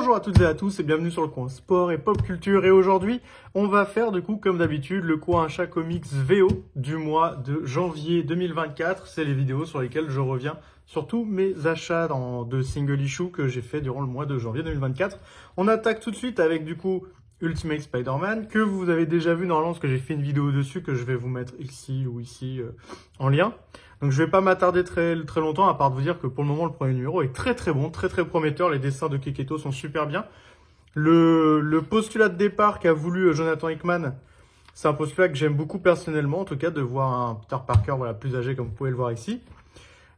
Bonjour à toutes et à tous et bienvenue sur le coin sport et pop culture. Et aujourd'hui, on va faire du coup, comme d'habitude, le coin achat comics VO du mois de janvier 2024. C'est les vidéos sur lesquelles je reviens sur tous mes achats de single issue que j'ai fait durant le mois de janvier 2024. On attaque tout de suite avec du coup Ultimate Spider-Man, que vous avez déjà vu normalement parce que j'ai fait une vidéo dessus que je vais vous mettre ici ou ici en lien. Donc je vais pas m'attarder très longtemps à part de vous dire que pour le moment le premier numéro est très bon, très prometteur. Les dessins de Keketo sont super bien. Le postulat de départ qu'a voulu Jonathan Hickman, c'est un postulat que j'aime beaucoup personnellement, en tout cas de voir un Peter Parker voilà, plus âgé comme vous pouvez le voir ici.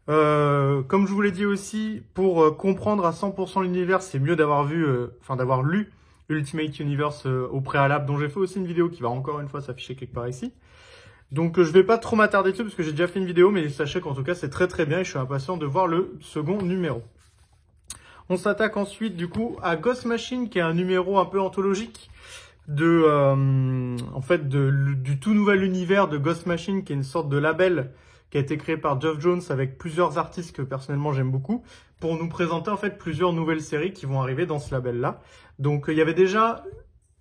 Comme je vous l'ai dit aussi, pour comprendre à 100% l'univers, c'est mieux d'avoir d'avoir lu Ultimate Universe au préalable, dont j'ai fait aussi une vidéo qui va encore une fois s'afficher quelque part ici. Donc je vais pas trop m'attarder dessus parce que j'ai déjà fait une vidéo, mais sachez qu'en tout cas c'est très bien et je suis impatient de voir le second numéro. On s'attaque ensuite du coup à Ghost Machine, qui est un numéro un peu anthologique du tout nouvel univers de Ghost Machine, qui est une sorte de label qui a été créé par Geoff Jones avec plusieurs artistes que personnellement j'aime beaucoup, pour nous présenter en fait plusieurs nouvelles séries qui vont arriver dans ce label-là. Donc il y avait déjà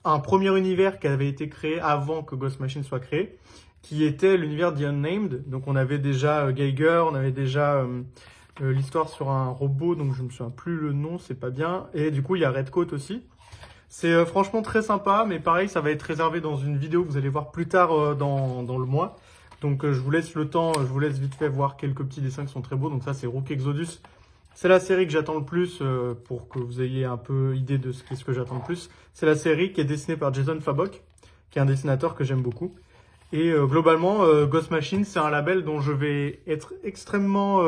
un premier univers qui avait été créé avant que Ghost Machine soit créé, qui était l'univers The Unnamed. Donc on avait déjà Geiger, on avait déjà l'histoire sur un robot, donc je me souviens plus le nom, c'est pas bien. Et du coup il y a Redcoat aussi. C'est franchement très sympa, mais pareil ça va être réservé dans une vidéo que vous allez voir plus tard dans le mois. Donc je vous laisse le temps, je vous laisse vite fait voir quelques petits dessins qui sont très beaux. Donc ça c'est Rook Exodus. C'est la série que j'attends le plus pour que vous ayez un peu idée de ce que j'attends le plus. C'est la série qui est dessinée par Jason Fabok, qui est un dessinateur que j'aime beaucoup. Et globalement, Ghost Machine, c'est un label dont je vais être extrêmement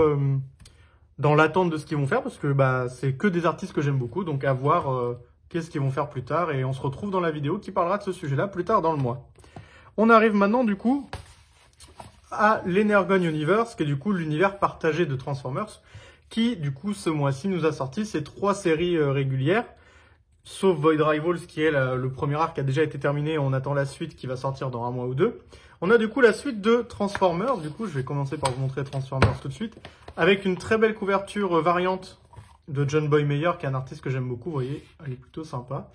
dans l'attente de ce qu'ils vont faire, parce que c'est que des artistes que j'aime beaucoup, donc à voir qu'est-ce qu'ils vont faire plus tard. Et on se retrouve dans la vidéo qui parlera de ce sujet-là plus tard dans le mois. On arrive maintenant du coup à l'Energon Universe, qui est du coup l'univers partagé de Transformers, qui du coup ce mois-ci nous a sorti ces 3 séries régulières. Sauf Void Rivals qui est le premier arc qui a déjà été terminé. On attend la suite qui va sortir dans un mois ou deux. On a du coup la suite de Transformers. Du coup, je vais commencer par vous montrer Transformers tout de suite. Avec une très belle couverture variante de John Boy Meyer, qui est un artiste que j'aime beaucoup. Vous voyez, elle est plutôt sympa.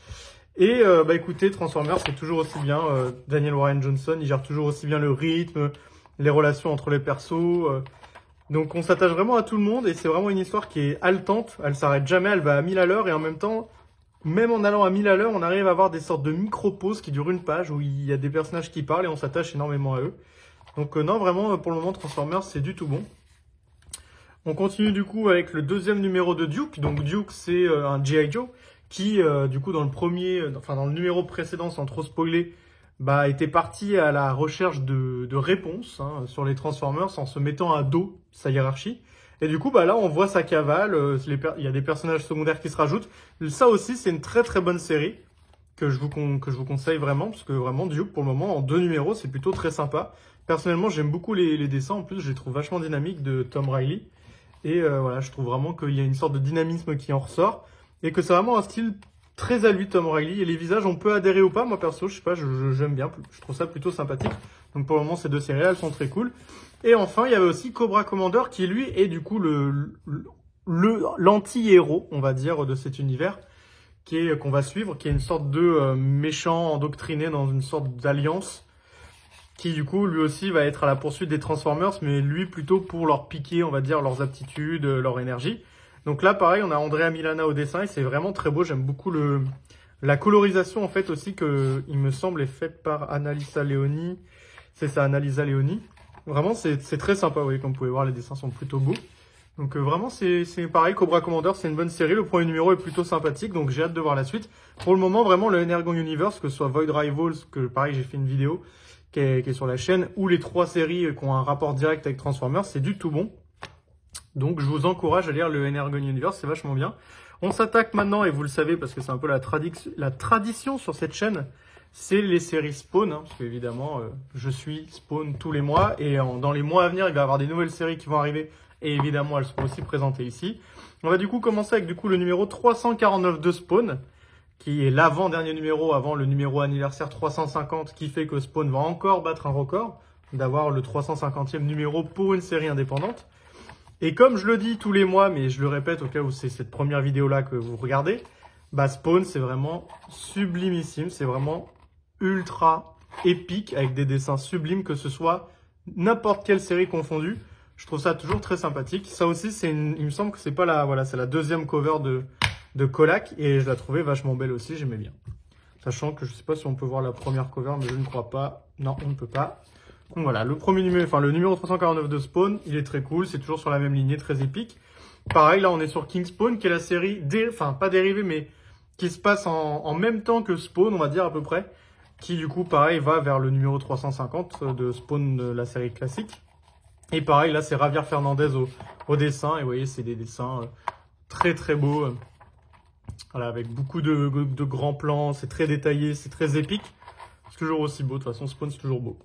Et écoutez, Transformers, c'est toujours aussi bien. Daniel Warren Johnson, il gère toujours aussi bien le rythme, les relations entre les persos. Donc on s'attache vraiment à tout le monde. Et c'est vraiment une histoire qui est haletante. Elle s'arrête jamais, elle va à 1000 à l'heure. Et en même temps, même en allant à 1000 à l'heure, on arrive à avoir des sortes de micro-pauses qui durent une page où il y a des personnages qui parlent et on s'attache énormément à eux. Donc non, vraiment, pour le moment, Transformers, c'est du tout bon. On continue du coup avec le deuxième numéro de Duke. Donc Duke, c'est un G.I. Joe qui, du coup, dans le numéro précédent, sans trop spoiler, était parti à la recherche de réponses sur les Transformers en se mettant à dos sa hiérarchie. Et du coup, là, on voit sa cavale, il y a des personnages secondaires qui se rajoutent. Ça aussi, c'est une très bonne série que je vous conseille vraiment, parce que vraiment, Duke, pour le moment, en 2 numéros, c'est plutôt très sympa. Personnellement, j'aime beaucoup les dessins. En plus, je les trouve vachement dynamiques de Tom Reilly. Et voilà, je trouve vraiment qu'il y a une sorte de dynamisme qui en ressort. Et que c'est vraiment un style très à lui, Tom Reilly. Et les visages, on peut adhérer ou pas. Moi, perso, je sais pas, j'aime bien. Je trouve ça plutôt sympathique. Donc, pour le moment, ces 2 séries-là, elles sont très cool. Et enfin, il y avait aussi Cobra Commander qui, lui, est du coup l'anti-héros, on va dire, de cet univers qu'on va suivre, qui est une sorte de méchant endoctriné dans une sorte d'alliance, qui du coup, lui aussi, va être à la poursuite des Transformers, mais lui plutôt pour leur piquer, on va dire, leurs aptitudes, leur énergie. Donc là, pareil, on a Andrea Milana au dessin et c'est vraiment très beau. J'aime beaucoup la colorisation, en fait, aussi, que il me semble est faite par Annalisa Leoni. C'est ça, Annalisa Leoni. Vraiment, c'est très sympa, vous voyez, comme vous pouvez voir, les dessins sont plutôt beaux. Donc vraiment, c'est pareil, Cobra Commander, c'est une bonne série. Le premier numéro est plutôt sympathique, donc j'ai hâte de voir la suite. Pour le moment, vraiment, le Energon Universe, que ce soit Void Rivals, que pareil, j'ai fait une vidéo qui est sur la chaîne, ou les 3 séries qui ont un rapport direct avec Transformers, c'est du tout bon. Donc je vous encourage à lire le Energon Universe, c'est vachement bien. On s'attaque maintenant, et vous le savez, parce que c'est un peu la tradition sur cette chaîne, c'est les séries Spawn, parce qu'évidemment, je suis Spawn tous les mois, et dans les mois à venir, il va y avoir des nouvelles séries qui vont arriver, et évidemment, elles seront aussi présentées ici. On va du coup commencer avec le numéro 349 de Spawn, qui est l'avant-dernier numéro, avant le numéro anniversaire 350, qui fait que Spawn va encore battre un record, d'avoir le 350e numéro pour une série indépendante. Et comme je le dis tous les mois, mais je le répète au cas où c'est cette première vidéo-là que vous regardez, bah Spawn, c'est vraiment sublimissime, c'est vraiment ultra épique, avec des dessins sublimes, que ce soit n'importe quelle série confondue. Je trouve ça toujours très sympathique. Ça aussi, il me semble que c'est pas la, voilà, c'est la deuxième cover de Colac, et je la trouvais vachement belle aussi, j'aimais bien. Sachant que je sais pas si on peut voir la première cover, mais je ne crois pas. Non, on ne peut pas. Donc voilà, le premier numéro, enfin le numéro 349 de Spawn, il est très cool, c'est toujours sur la même lignée, très épique. Pareil, là on est sur King Spawn, qui est la série, enfin pas dérivée, mais qui se passe en même temps que Spawn, on va dire à peu près. Qui du coup, pareil, va vers le numéro 350 de Spawn, la série classique. Et pareil, là c'est Javier Fernandez au dessin, et vous voyez, c'est des dessins très très beaux. Voilà, avec beaucoup de grands plans, c'est très détaillé, c'est très épique. C'est toujours aussi beau, de toute façon Spawn c'est toujours beau.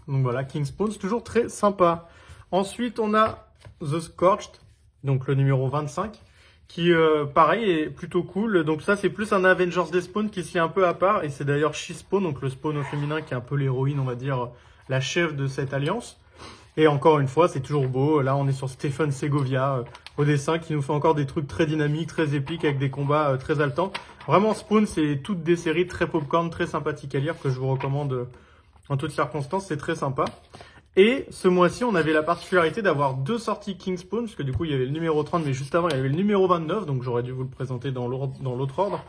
Donc voilà, King Spawn, c'est toujours très sympa. Ensuite, on a The Scorched, donc le numéro 25, qui, pareil, est plutôt cool. Donc ça, c'est plus un Avengers des Spawn qui se lie un peu à part. Et c'est d'ailleurs She-Spawn, donc le Spawn au féminin, qui est un peu l'héroïne, on va dire, la chef de cette alliance. Et encore une fois, c'est toujours beau. Là, on est sur Stephen Segovia au dessin, qui nous fait encore des trucs très dynamiques, très épiques, avec des combats très haletants. Vraiment, Spawn, c'est toutes des séries très popcorn, très sympathiques à lire, que je vous recommande en toutes circonstances. C'est très sympa. Et ce mois-ci, on avait la particularité d'avoir deux sorties King Spawn, parce que du coup, il y avait le numéro 30, mais juste avant, il y avait le numéro 29, donc j'aurais dû vous le présenter dans l'autre ordre.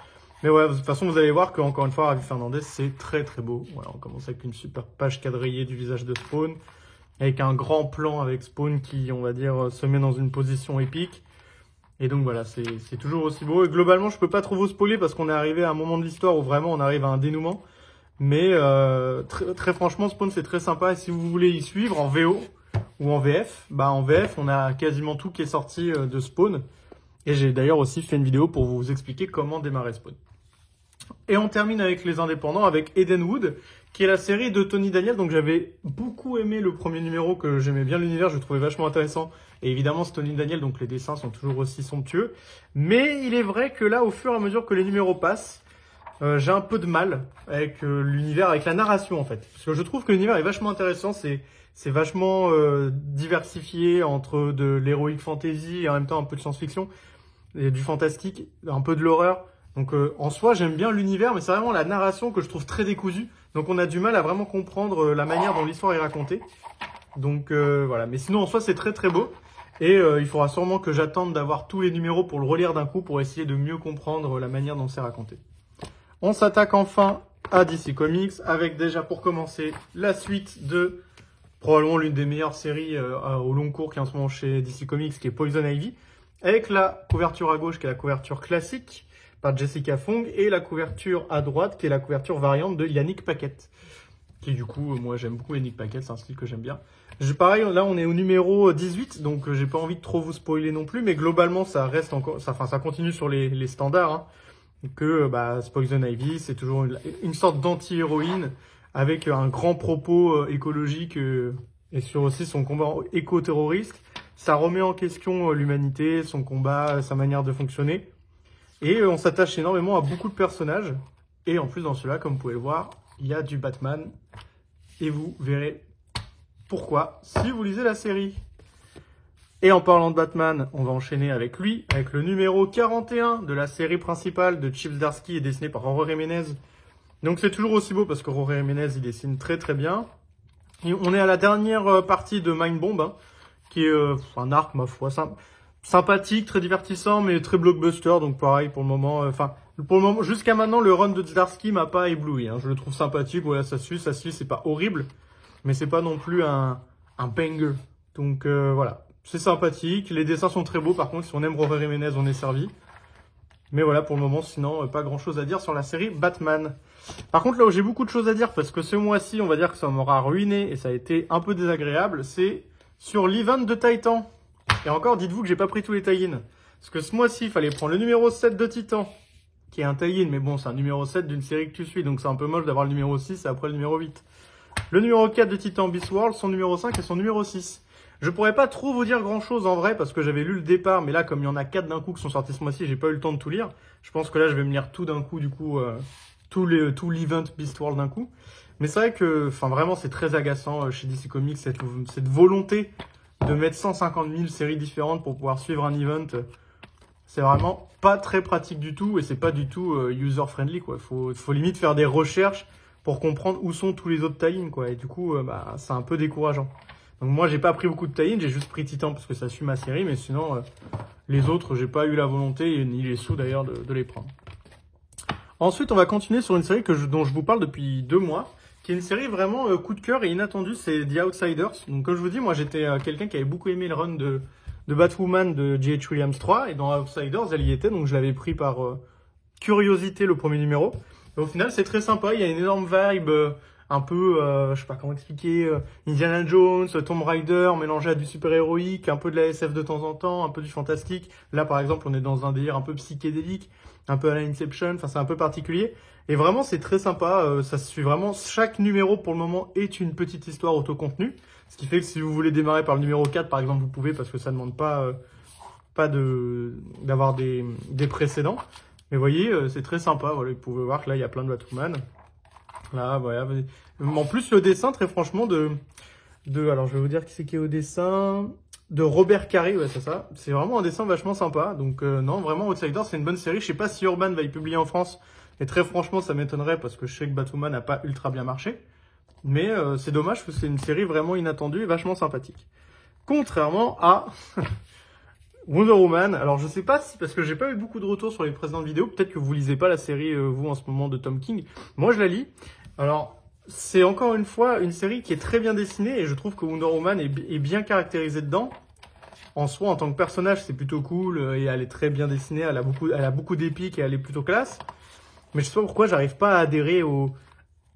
Mais ouais, de toute façon, vous allez voir qu'encore une fois, Javier Fernandez, c'est très très beau. Voilà, on commence avec une super page quadrillée du visage de Spawn, avec un grand plan avec Spawn qui, on va dire, se met dans une position épique. Et donc voilà, c'est toujours aussi beau. Et globalement, je peux pas trop vous spoiler parce qu'on est arrivé à un moment de l'histoire où vraiment on arrive à un dénouement. Mais très franchement, Spawn c'est très sympa. Et si vous voulez y suivre en VO ou en VF, bah en VF, on a quasiment tout qui est sorti de Spawn. Et j'ai d'ailleurs aussi fait une vidéo pour vous expliquer comment démarrer Spawn. Et on termine avec les indépendants, avec Edenwood, qui est la série de Tony Daniel. Donc j'avais beaucoup aimé le premier numéro, que j'aimais bien l'univers, je le trouvais vachement intéressant. Et évidemment, c'est Tony Daniel, donc les dessins sont toujours aussi somptueux. Mais il est vrai que là, au fur et à mesure que les numéros passent, j'ai un peu de mal avec l'univers, avec la narration en fait. Parce que je trouve que l'univers est vachement intéressant, c'est vachement diversifié entre de l'heroic fantasy et en même temps un peu de science-fiction, et du fantastique, un peu de l'horreur. Donc en soi, j'aime bien l'univers, mais c'est vraiment la narration que je trouve très décousue. Donc on a du mal à vraiment comprendre la manière dont l'histoire est racontée. Donc voilà, mais sinon en soi c'est très très beau. Et il faudra sûrement que j'attende d'avoir tous les numéros pour le relire d'un coup, pour essayer de mieux comprendre la manière dont c'est raconté. On s'attaque enfin à DC Comics, avec déjà pour commencer la suite de probablement l'une des meilleures séries au long cours qui est en ce moment chez DC Comics, qui est Poison Ivy, avec la couverture à gauche qui est la couverture classique par Jessica Fong, et la couverture à droite qui est la couverture variante de Yannick Paquette, qui du coup, moi j'aime beaucoup Yannick Paquette, c'est un style que j'aime bien. Pareil, là on est au numéro 18, donc j'ai pas envie de trop vous spoiler non plus, mais globalement ça reste encore, ça continue sur les standards, hein. Que Poison Ivy, c'est toujours une sorte d'anti-héroïne avec un grand propos écologique et sur aussi son combat éco-terroriste. Ça remet en question l'humanité, son combat, sa manière de fonctionner. Et on s'attache énormément à beaucoup de personnages. Et en plus, dans celui-là, comme vous pouvez le voir, il y a du Batman. Et vous verrez pourquoi si vous lisez la série. Et en parlant de Batman, on va enchaîner avec lui, avec le numéro 41 de la série principale de Chip Zdarsky et dessiné par Jorge Jiménez. Donc c'est toujours aussi beau parce que Jorge Jiménez, il dessine très très bien. Et on est à la dernière partie de Mind Bomb, hein, qui est un arc, ma foi, sympathique, très divertissant, mais très blockbuster. Donc pareil, pour le moment, jusqu'à maintenant, le run de Zdarsky m'a pas ébloui. Hein. Je le trouve sympathique, voilà, ça suit, c'est pas horrible, mais c'est pas non plus un banger. Donc voilà. C'est sympathique, les dessins sont très beaux, par contre, si on aime Jorge Jiménez, on est servi. Mais voilà, pour le moment, sinon, pas grand chose à dire sur la série Batman. Par contre, là où j'ai beaucoup de choses à dire, parce que ce mois-ci, on va dire que ça m'aura ruiné, et ça a été un peu désagréable, c'est sur l'event de Titan. Et encore, dites-vous que j'ai pas pris tous les tie-in. Parce que ce mois-ci, il fallait prendre le numéro 7 de Titan, qui est un tie-in, mais bon, c'est un numéro 7 d'une série que tu suis, donc c'est un peu moche d'avoir le numéro 6 et après le numéro 8. Le numéro 4 de Titan Beast World, son numéro 5 et son numéro 6. Je pourrais pas trop vous dire grand chose en vrai parce que j'avais lu le départ, mais là comme il y en a 4 d'un coup qui sont sortis ce mois-ci, j'ai pas eu le temps de tout lire. Je pense que là je vais me lire tout d'un coup, du coup, tout l'event Beast World d'un coup. Mais c'est vrai que, vraiment c'est très agaçant chez DC Comics cette volonté de mettre 150 000 séries différentes pour pouvoir suivre un event. c'est vraiment pas très pratique du tout et c'est pas du tout user-friendly, quoi. Faut limite faire des recherches pour comprendre où sont tous les autres tie-in, quoi. Et du coup, bah, c'est un peu décourageant. Donc moi, j'ai pas pris beaucoup de tie-in, j'ai juste pris Titan parce que ça suit ma série, mais sinon, les autres, j'ai pas eu la volonté, ni les sous d'ailleurs, de les prendre. Ensuite, on va continuer sur une série dont je vous parle depuis 2 mois, qui est une série vraiment coup de cœur et inattendue, c'est The Outsiders. Donc comme je vous dis, moi j'étais quelqu'un qui avait beaucoup aimé le run de Batwoman de J.H. Williams 3, et dans Outsiders, elle y était, donc je l'avais pris par curiosité le premier numéro. Et au final, c'est très sympa, il y a une énorme vibe, un peu, je sais pas comment expliquer, Indiana Jones, Tomb Raider, mélangé à du super-héroïque, un peu de la SF de temps en temps, un peu du fantastique. Là, par exemple, on est dans un délire un peu psychédélique, un peu à la Inception, enfin c'est un peu particulier. Et vraiment, c'est très sympa, ça se suit vraiment. Chaque numéro, pour le moment, est une petite histoire autocontenue. Ce qui fait que si vous voulez démarrer par le numéro 4, par exemple, vous pouvez, parce que ça ne demande pas d'avoir des précédents. Mais vous voyez, c'est très sympa. Voilà, vous pouvez voir que là, il y a plein de Batwoman. Là, voilà. En plus, le dessin, très franchement, alors, je vais vous dire qui c'est qui est au dessin. De Robert Carré, ouais, c'est ça. C'est vraiment un dessin vachement sympa. Donc, non, vraiment, Outsiders, c'est une bonne série. Je sais pas si Urban va y publier en France. Et très franchement, ça m'étonnerait parce que je sais que Batwoman n'a pas ultra bien marché. Mais c'est dommage parce que c'est une série vraiment inattendue et vachement sympathique. Contrairement à Wonder Woman. Alors je sais pas si, parce que j'ai pas eu beaucoup de retours sur les précédentes vidéos, peut-être que vous lisez pas la série, vous, en ce moment, de Tom King. Moi, je la lis. Alors, c'est encore une fois une série qui est très bien dessinée et je trouve que Wonder Woman est bien caractérisée dedans. En soi, en tant que personnage, c'est plutôt cool et elle est très bien dessinée, elle a beaucoup d'épique et elle est plutôt classe. Mais je sais pas pourquoi j'arrive pas à adhérer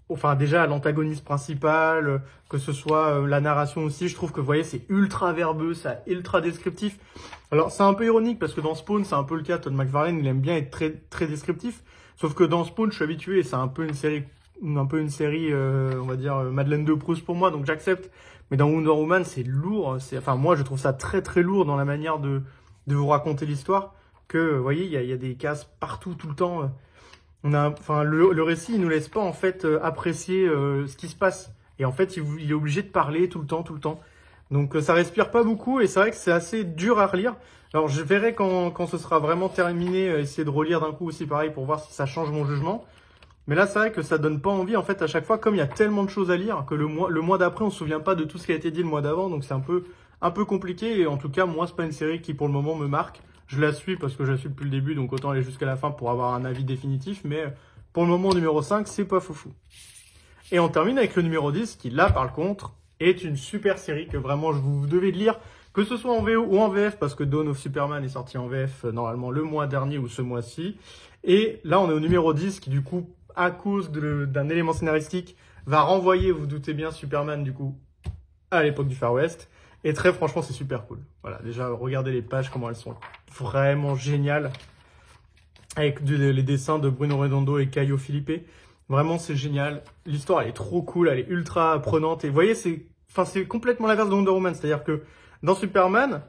enfin déjà à l'antagoniste principal, que ce soit la narration aussi. Je trouve que, vous voyez, c'est ultra verbeux, c'est ultra descriptif. Alors c'est un peu ironique parce que dans Spawn, c'est un peu le cas. Todd McFarlane, il aime bien être très très descriptif. Sauf que dans Spawn, je suis habitué et c'est un peu une série, on va dire Madeleine de Proust pour moi, donc j'accepte. Mais dans Wonder Woman, c'est lourd. Enfin moi, je trouve ça très très lourd dans la manière de vous raconter l'histoire. Que, vous voyez, il y a des cases partout tout le temps. Le récit, il nous laisse pas en fait apprécier ce qui se passe. Et en fait, il est obligé de parler tout le temps. Donc ça respire pas beaucoup et c'est vrai que c'est assez dur à relire. Alors je verrai quand ce sera vraiment terminé, essayer de relire d'un coup aussi pareil pour voir si ça change mon jugement. Mais là, c'est vrai que ça donne pas envie en fait à chaque fois, comme il y a tellement de choses à lire que le mois d'après, on se souvient pas de tout ce qui a été dit le mois d'avant. Donc c'est un peu compliqué et en tout cas, moi, c'est pas une série qui pour le moment me marque. Je la suis parce que je la suis depuis le début, donc autant aller jusqu'à la fin pour avoir un avis définitif. Mais pour le moment, numéro 5, c'est pas foufou. Et on termine avec le numéro 10, qui là, par contre, est une super série que vraiment vous devez lire, que ce soit en VO ou en VF, parce que Dawn of Superman est sorti en VF normalement le mois dernier ou ce mois-ci. Et là, on est au numéro 10, qui du coup, à cause d'un élément scénaristique, va renvoyer, vous doutez bien, Superman du coup, à l'époque du Far West. Et très franchement, c'est super cool. Voilà, déjà, regardez les pages, comment elles sont vraiment géniales. Avec les dessins de Bruno Redondo et Caio Felipe. Vraiment, c'est génial. L'histoire, elle est trop cool, elle est ultra prenante. Et vous voyez, c'est complètement l'inverse de Wonder Woman. C'est-à-dire que dans Superman,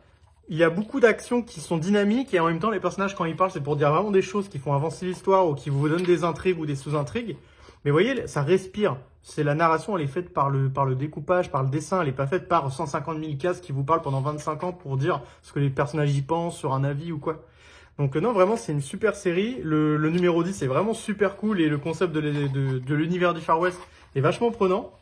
il y a beaucoup d'actions qui sont dynamiques et en même temps, les personnages, quand ils parlent, c'est pour dire vraiment des choses qui font avancer l'histoire ou qui vous donnent des intrigues ou des sous-intrigues. Mais vous voyez, ça respire. C'est la narration, elle est faite par le découpage, par le dessin. Elle n'est pas faite par 150 000 cases qui vous parlent pendant 25 ans pour dire ce que les personnages y pensent sur un avis ou quoi. Donc non, vraiment, c'est une super série. Le numéro 10 est vraiment super cool et le concept de l'univers du Far West est vachement prenant.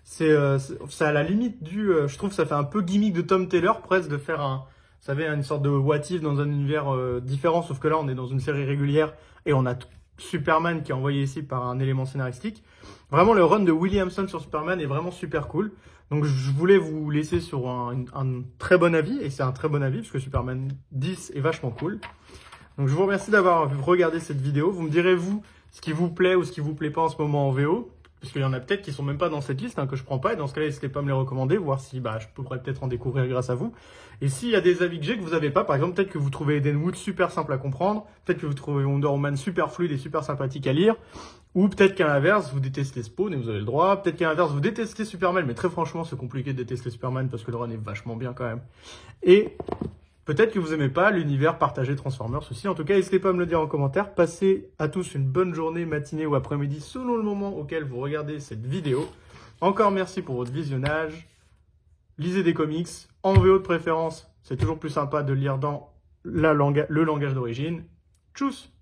C'est à la limite je trouve que ça fait un peu gimmick de Tom Taylor, presque, de faire vous savez, une sorte de what if dans un univers différent, sauf que là, on est dans une série régulière et on a Superman qui est envoyé ici par un élément scénaristique. Vraiment, le run de Williamson sur Superman est vraiment super cool. Donc, je voulais vous laisser sur un très bon avis, et c'est un très bon avis, parce que Superman 10 est vachement cool. Donc, je vous remercie d'avoir regardé cette vidéo. Vous me direz, vous, ce qui vous plaît ou ce qui vous plaît pas en ce moment en VO. Parce qu'il y en a peut-être qui sont même pas dans cette liste, que je prends pas. Et dans ce cas-là, n'hésitez pas à me les recommander, voir si je pourrais peut-être en découvrir grâce à vous. Et s'il y a des avis que j'ai que vous avez pas, par exemple, peut-être que vous trouvez Eden Wood super simple à comprendre. Peut-être que vous trouvez Wonder Woman super fluide et super sympathique à lire. Ou peut-être qu'à l'inverse, vous détestez Spawn et vous avez le droit. Peut-être qu'à l'inverse, vous détestez Superman. Mais très franchement, c'est compliqué de détester Superman parce que le run est vachement bien quand même. Et peut-être que vous aimez pas l'univers partagé Transformers aussi. En tout cas, n'hésitez pas à me le dire en commentaire. Passez à tous une bonne journée, matinée ou après-midi, selon le moment auquel vous regardez cette vidéo. Encore merci pour votre visionnage. Lisez des comics, en VO de préférence. C'est toujours plus sympa de lire dans le langage d'origine. Tchuss!